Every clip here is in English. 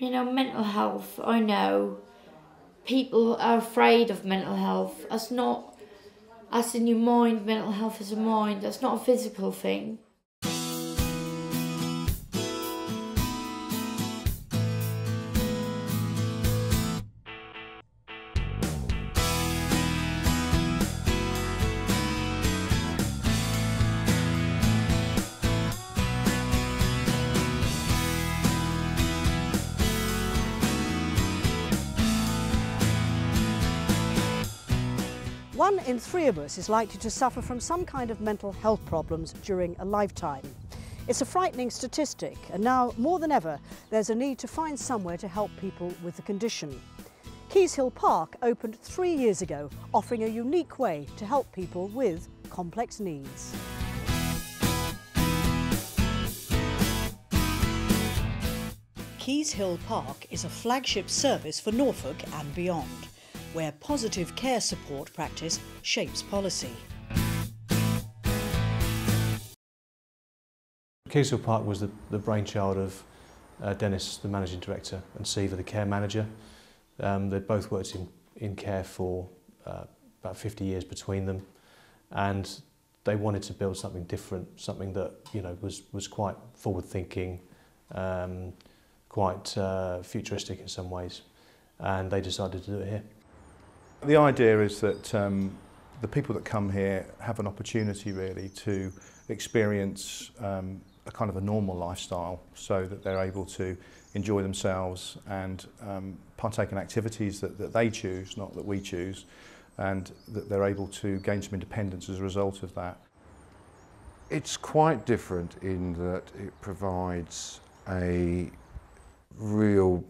You know, mental health, I know people are afraid of mental health. That's not, as in your mind, mental health is a mind, that's not a physical thing. One in 3 of us is likely to suffer from some kind of mental health problems during a lifetime. It's a frightening statistic, and now more than ever there's a need to find somewhere to help people with the condition. Keys Hill Park opened 3 years ago, offering a unique way to help people with complex needs. Keys Hill Park is a flagship service for Norfolk and beyond, where positive care support practice shapes policy. Keys Hill Park was the brainchild of Dennis, the managing director, and Siva, the care manager. They'd both worked in care for about 50 years between them, and they wanted to build something different, something that was quite forward-thinking, quite futuristic in some ways, and they decided to do it here. The idea is that the people that come here have an opportunity really to experience a kind of a normal lifestyle, so that they're able to enjoy themselves and partake in activities that they choose, not that we choose, and that they're able to gain some independence as a result of that. It's quite different in that it provides a real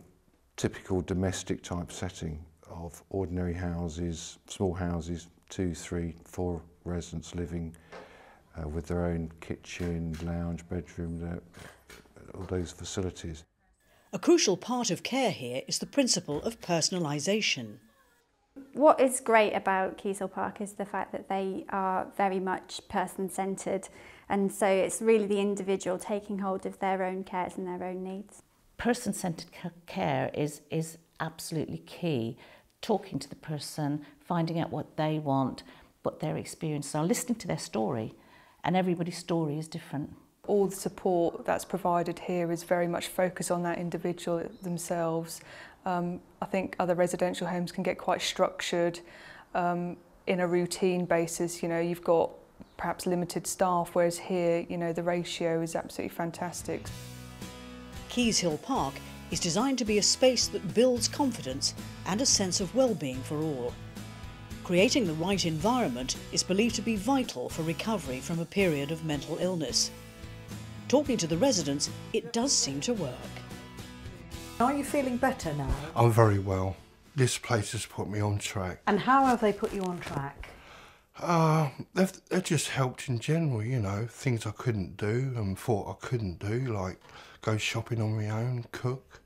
typical domestic type setting of ordinary houses, small houses, 2, 3, 4 residents living with their own kitchen, lounge, bedroom, all those facilities. A crucial part of care here is the principle of personalisation. What is great about Keys Hill Park is the fact that they are very much person-centred, and so it's really the individual taking hold of their own cares and their own needs. Person-centred care is absolutely key. Talking to the person, finding out what they want, what their experiences are, listening to their story, and everybody's story is different. All the support that's provided here is very much focused on that individual themselves. I think other residential homes can get quite structured in a routine basis. You've got perhaps limited staff, whereas here, the ratio is absolutely fantastic. Keys Hill Park is designed to be a space that builds confidence and a sense of well-being for all. Creating the right environment is believed to be vital for recovery from a period of mental illness. Talking to the residents, it does seem to work. Are you feeling better now? I'm very well. This place has put me on track. And how have they put you on track? They've just helped in general, things I couldn't do and thought I couldn't do, like go shopping on my own, cook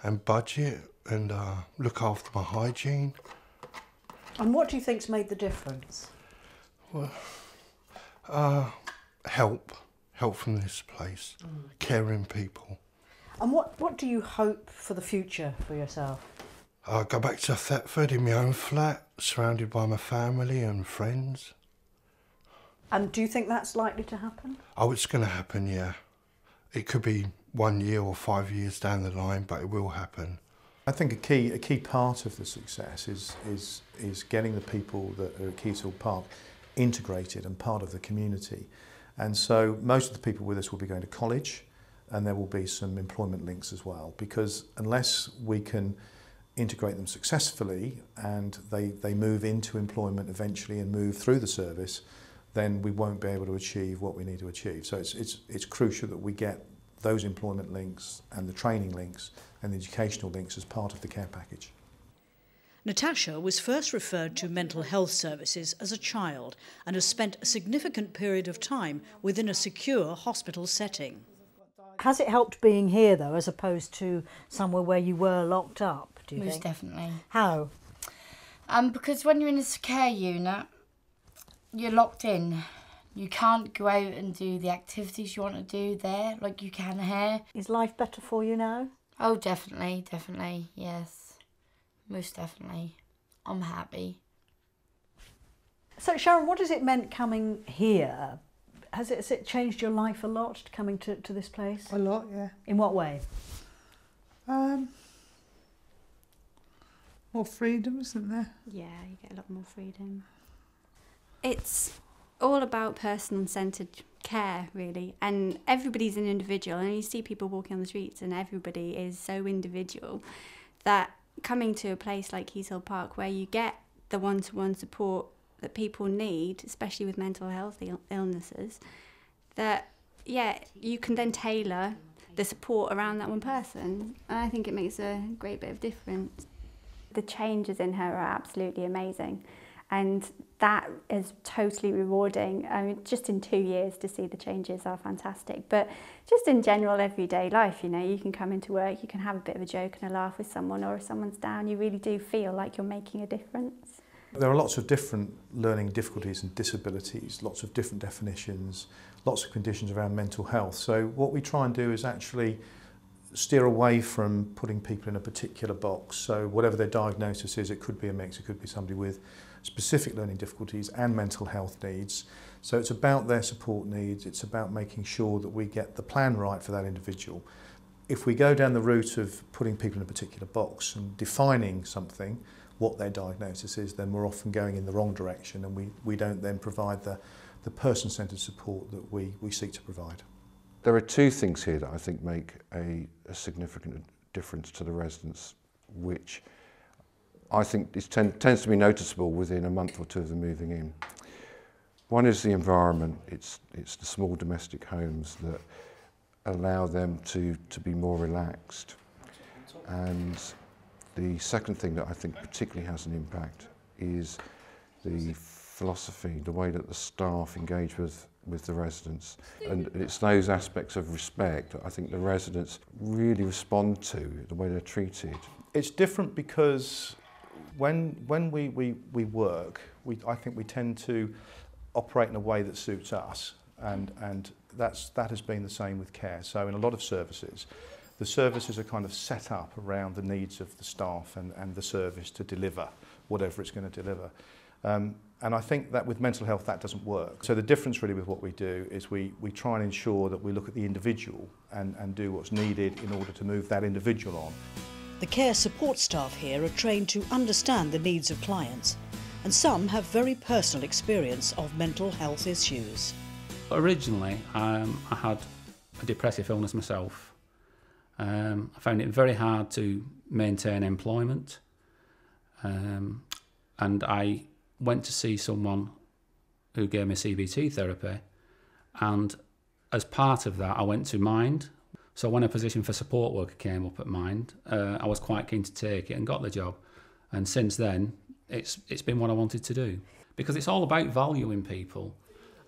and budget and look after my hygiene. And what do you think's made the difference? Well, help from this place, caring people. And what do you hope for the future for yourself? I'll go back to Thetford in my own flat, surrounded by my family and friends. And do you think that's likely to happen? Oh, it's going to happen, yeah. It could be 1 year or 5 years down the line, but it will happen. I think a key part of the success is getting the people that are at Keys Hill Park integrated and part of the community. And so most of the people with us will be going to college, and there will be some employment links as well, because unless we can integrate them successfully and they move into employment eventually and move through the service, then we won't be able to achieve what we need to achieve. So it's crucial that we get those employment links and the training links and the educational links as part of the care package. Natasha was first referred to mental health services as a child and has spent a significant period of time within a secure hospital setting. Has it helped being here, though, as opposed to somewhere where you were locked up, do you think? Most definitely. How? Because when you're in a care unit, you're locked in. You can't go out and do the activities you want to do there like you can here. Is life better for you now? Oh, definitely, definitely, yes. Most definitely. I'm happy. So Sharon, what has it meant coming here? Has it changed your life a lot, coming to this place? A lot, yeah. In what way? More freedom, isn't there? Yeah, you get a lot more freedom. It's all about person-centred care, really, and everybody's an individual, and you see people walking on the streets and everybody is so individual that coming to a place like Keys Park where you get the one-to-one support that people need, especially with mental health illnesses, that, yeah, you can then tailor the support around that one person, and I think it makes a great bit of difference. The changes in her are absolutely amazing, and that is totally rewarding. I mean, just in 2 years to see the changes are fantastic, but just in general everyday life, you know, you can come into work, you can have a bit of a joke and a laugh with someone, or if someone's down, you really do feel like you're making a difference. There are lots of different learning difficulties and disabilities, lots of different definitions, lots of conditions around mental health. So what we try and do is actually steer away from putting people in a particular box. So whatever their diagnosis is, it could be a mix, it could be somebody with specific learning difficulties and mental health needs. So it's about their support needs, it's about making sure that we get the plan right for that individual. If we go down the route of putting people in a particular box and defining something, what their diagnosis is, then we're often going in the wrong direction, and we don't then provide the person-centred support that we seek to provide. There are two things here that I think make a significant difference to the residents, which I think tends to be noticeable within a month or two of them moving in. One is the environment. It's the small domestic homes that allow them to be more relaxed. And the second thing that I think particularly has an impact is the philosophy, the way that the staff engage with the residents. And it's those aspects of respect that I think the residents really respond to, the way they're treated. It's different because when we work, I think we tend to operate in a way that suits us, and that has been the same with care. So in a lot of services, the services are kind of set up around the needs of the staff and the service to deliver whatever it's going to deliver. And I think that with mental health that doesn't work. So the difference really with what we do is we try and ensure that we look at the individual and do what's needed in order to move that individual on. The care support staff here are trained to understand the needs of clients, and some have very personal experience of mental health issues. Originally, I had a depressive illness myself. I found it very hard to maintain employment, and I went to see someone who gave me CBT therapy, and as part of that I went to Mind. So when a position for support worker came up at Mind, I was quite keen to take it and got the job, and since then it's been what I wanted to do, because it's all about valuing people.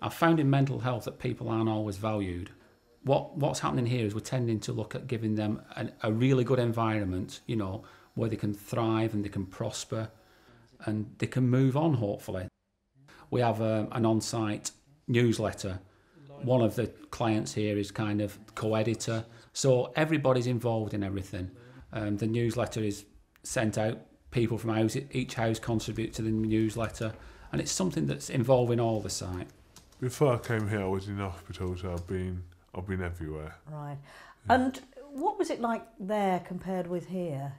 I've found in mental health that people aren't always valued. What's happening here is we're tending to look at giving them a really good environment, you know, where they can thrive and they can prosper and they can move on, hopefully. We have an on-site newsletter. One of the clients here is kind of co-editor, so everybody's involved in everything. The newsletter is sent out, people from each house contribute to the newsletter, and it's something that's involving all the site. Before I came here I was in hospital, so I've been everywhere. Right. Yeah. And what was it like there compared with here?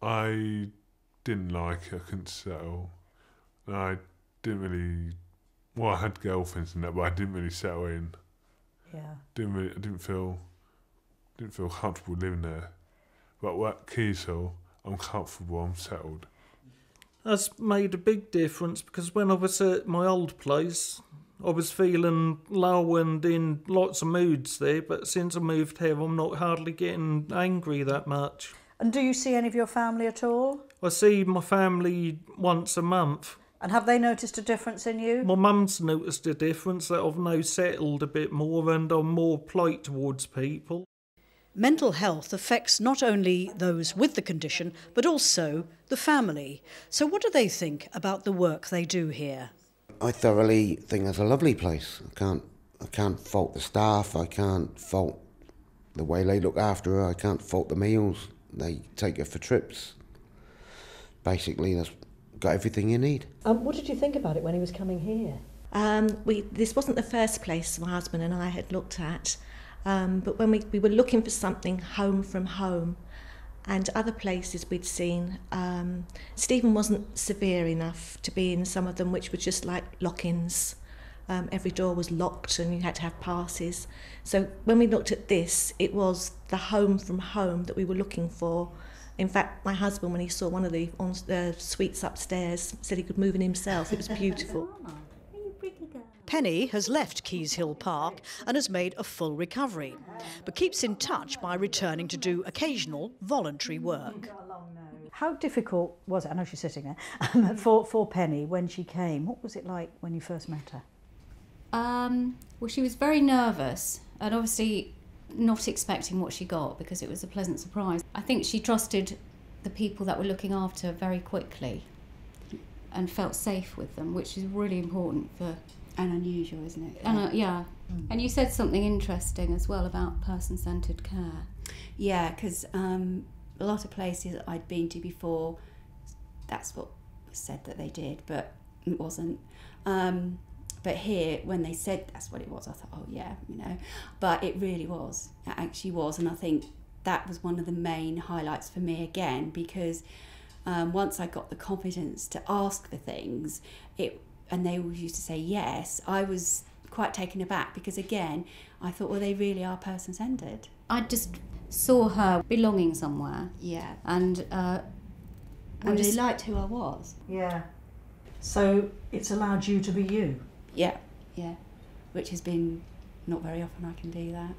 I didn't like it, I couldn't settle. I didn't really, well, I had girlfriends and that, but I didn't really settle in. Yeah. I didn't feel comfortable living there. But at Keysall, I'm comfortable, I'm settled. That's made a big difference, because when I was at my old place, I was feeling low and in lots of moods there, but since I moved here, I'm not hardly getting angry that much. And do you see any of your family at all? I see my family once a month. And have they noticed a difference in you? My mum's noticed a difference, that I've now settled a bit more and I'm more polite towards people. Mental health affects not only those with the condition, but also the family. So what do they think about the work they do here? I thoroughly think it's a lovely place. I can't fault the staff. I can't fault The way they look after her, I can't fault the meals. They take her for trips. Basically, that's got everything you need. What did you think about it when he was coming here? This wasn't the first place my husband and I had looked at, but when we were looking for something home from home, and other places we'd seen, Stephen wasn't severe enough to be in some of them, which were just like lock-ins. Every door was locked and you had to have passes. So when we looked at this, it was the home from home that we were looking for. In fact, my husband, when he saw one of the suites upstairs, said he could move in himself. It was beautiful. Penny has left Keys Hill Park and has made a full recovery, but keeps in touch by returning to do occasional voluntary work. How difficult was it, I know she's sitting there, for Penny when she came? What was it like when you first met her? Well, she was very nervous and obviously not expecting what she got because it was a pleasant surprise. I think she trusted the people that were looking after her very quickly and felt safe with them, which is really important for... And unusual, isn't it? Yeah. And you said something interesting as well about person-centred care. Yeah, because a lot of places that I'd been to before, that's what was said that they did, but it wasn't. But here, when they said that's what it was, I thought, oh yeah, you know. But it really was. It actually was. And I think that was one of the main highlights for me again, because once I got the confidence to ask for things, and they always used to say yes, I was quite taken aback because, again, I thought, well, they really are person-centred. I just saw her belonging somewhere. Yeah. And they liked who I was. Yeah. So it's allowed you to be you? Yeah, yeah. Which has been not very often I can do that.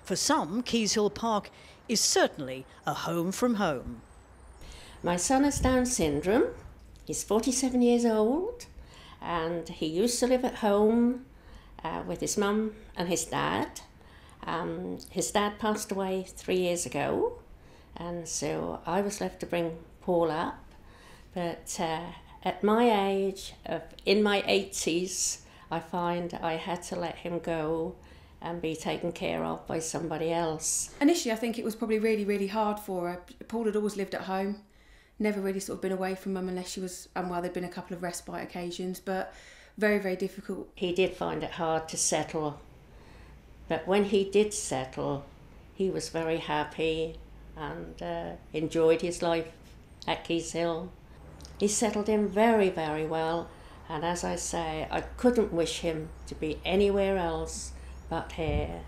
For some, Keys Hill Park is certainly a home from home. My son has Down syndrome. He's 47 years old, and he used to live at home with his mum and his dad. His dad passed away 3 years ago, and so I was left to bring Paul up. But at my age, in my 80s, I find I had to let him go and be taken care of by somebody else. Initially, I think it was probably really, really hard for her. Paul had always lived at home, never really sort of been away from mum unless she was unwell. There'd been a couple of respite occasions, but very, very difficult. He did find it hard to settle, but when he did settle, he was very happy and enjoyed his life at Keys Hill. He settled in very, very well, and as I say, I couldn't wish him to be anywhere else but here.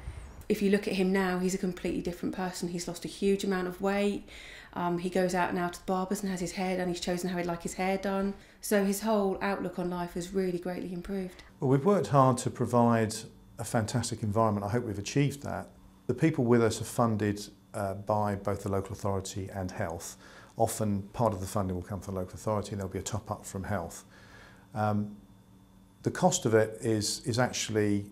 If you look at him now, he's a completely different person. He's lost a huge amount of weight. He goes out now to the barbers and has his hair done. He's chosen how he'd like his hair done. So his whole outlook on life has really greatly improved. Well, we've worked hard to provide a fantastic environment. I hope we've achieved that. The people with us are funded by both the local authority and health. Often part of the funding will come from the local authority and there'll be a top up from health. The cost of it is actually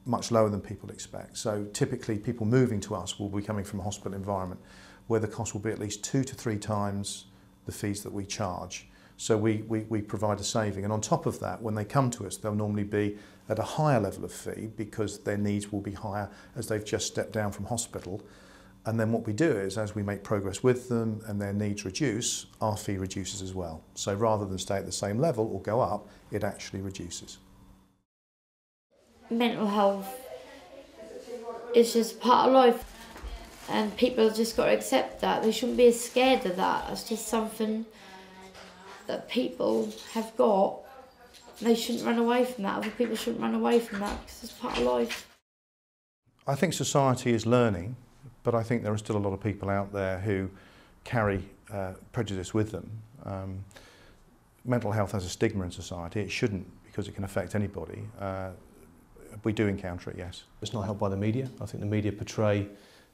much lower than people expect. So typically people moving to us will be coming from a hospital environment where the cost will be at least 2 to 3 times the fees that we charge. So we provide a saving, and on top of that, when they come to us, they'll normally be at a higher level of fee because their needs will be higher as they've just stepped down from hospital. And then what we do is, as we make progress with them and their needs reduce, our fee reduces as well. So rather than stay at the same level or go up, it actually reduces. Mental health is just part of life, and people have just got to accept that. They shouldn't be scared of that. It's just something that people have got. They shouldn't run away from that. Other people shouldn't run away from that because it's part of life. I think society is learning, but I think there are still a lot of people out there who carry prejudice with them. Mental health has a stigma in society. It shouldn't, because it can affect anybody. We do encounter it, yes. It's not helped by the media. I think the media portray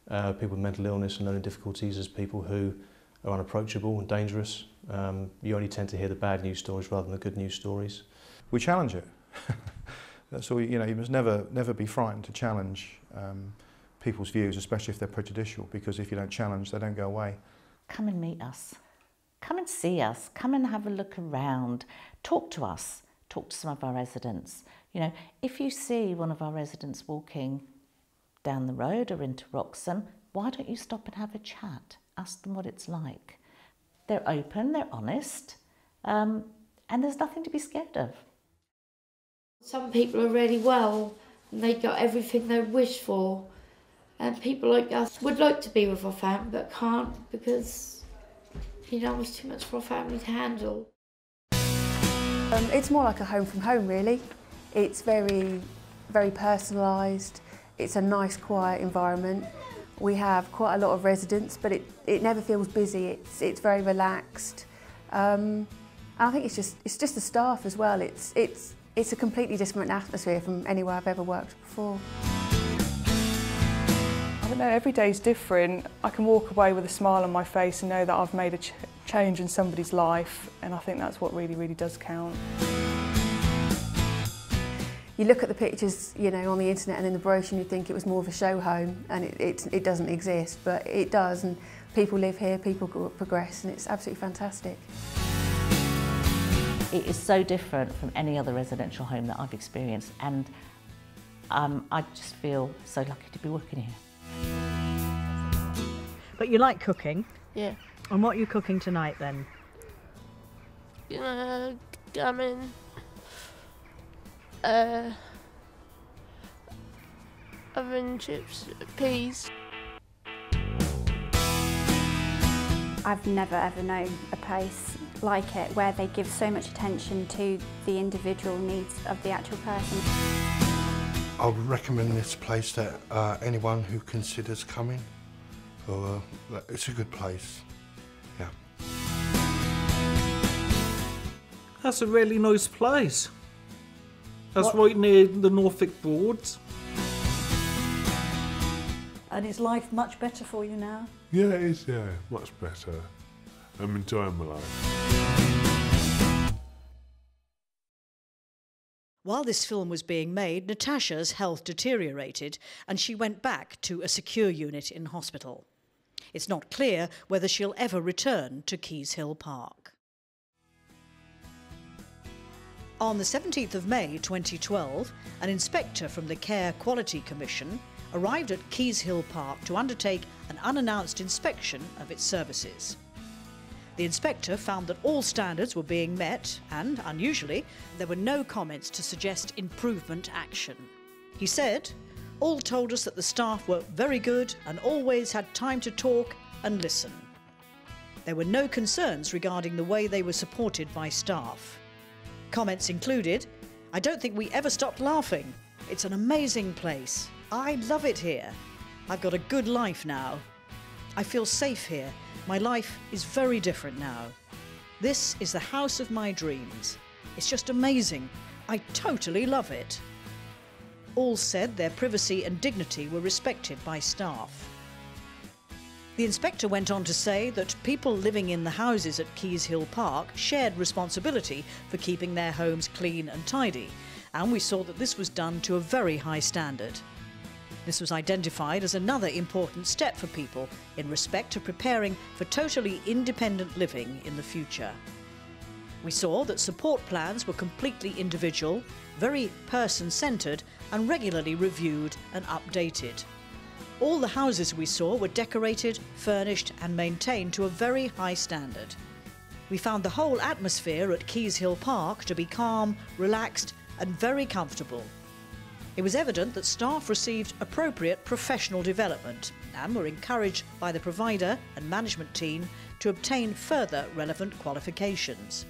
people with mental illness and learning difficulties as people who are unapproachable and dangerous. You only tend to hear the bad news stories rather than the good news stories. We challenge it. That's all. You know, you must never be frightened to challenge people's views, especially if they're prejudicial, because if you don't challenge, they don't go away. Come and meet us. Come and see us. Come and have a look around. Talk to us. Talk to some of our residents. You know, if you see one of our residents walking down the road or into Wroxham, why don't you stop and have a chat? Ask them what it's like. They're open, they're honest, and there's nothing to be scared of. Some people are really well and they got everything they wish for, and people like us would like to be with our family but can't because, you know, it's too much for a family to handle. It's more like a home from home, really. It's very, very personalised. It's a nice, quiet environment. We have quite a lot of residents, but it never feels busy. It's very relaxed. And I think it's just the staff as well. It's a completely different atmosphere from anywhere I've ever worked before. I don't know, every day's different. I can walk away with a smile on my face and know that I've made a change in somebody's life, and I think that's what really, really does count. You look at the pictures, you know, on the internet and in the brochure and you think it was more of a show home, and it doesn't exist, but it does, and people live here, people progress, and it's absolutely fantastic. It is so different from any other residential home that I've experienced, and I just feel so lucky to be working here. But you like cooking? Yeah. And what are you cooking tonight then? Gammon. Oven chips, peas. I've never ever known a place like it where they give so much attention to the individual needs of the actual person. I would recommend this place to anyone who considers coming. It's a good place, yeah. That's a really nice place. That's right near the Norfolk Broads. And is life much better for you now? Yeah, it is, yeah, much better. I'm enjoying my life. While this film was being made, Natasha's health deteriorated and she went back to a secure unit in hospital. It's not clear whether she'll ever return to Keys Hill Park. On the 17th of May 2012, an inspector from the Care Quality Commission arrived at Keys Hill Park to undertake an unannounced inspection of its services. The inspector found that all standards were being met and, unusually, there were no comments to suggest improvement action. He said, "All told us that the staff were very good and always had time to talk and listen." There were no concerns regarding the way they were supported by staff. Comments included, "I don't think we ever stopped laughing. It's an amazing place. I love it here. I've got a good life now. I feel safe here. My life is very different now. This is the house of my dreams. It's just amazing. I totally love it." All said their privacy and dignity were respected by staff. The inspector went on to say that people living in the houses at Keys Hill Park shared responsibility for keeping their homes clean and tidy, and we saw that this was done to a very high standard. This was identified as another important step for people in respect to preparing for totally independent living in the future. We saw that support plans were completely individual, very person-centred and regularly reviewed and updated. All the houses we saw were decorated, furnished and maintained to a very high standard. We found the whole atmosphere at Keys Hill Park to be calm, relaxed and very comfortable. It was evident that staff received appropriate professional development and were encouraged by the provider and management team to obtain further relevant qualifications.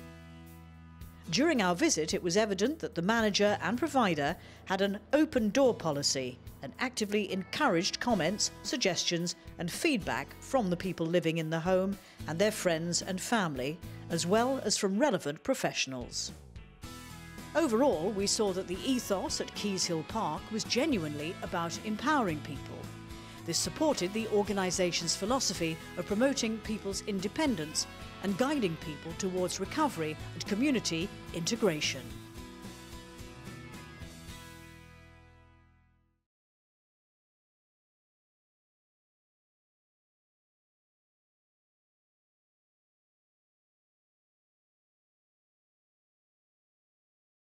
During our visit, it was evident that the manager and provider had an open door policy and actively encouraged comments, suggestions and feedback from the people living in the home and their friends and family, as well as from relevant professionals. Overall, we saw that the ethos at Keys Hill Park was genuinely about empowering people. This supported the organisation's philosophy of promoting people's independence and guiding people towards recovery and community integration.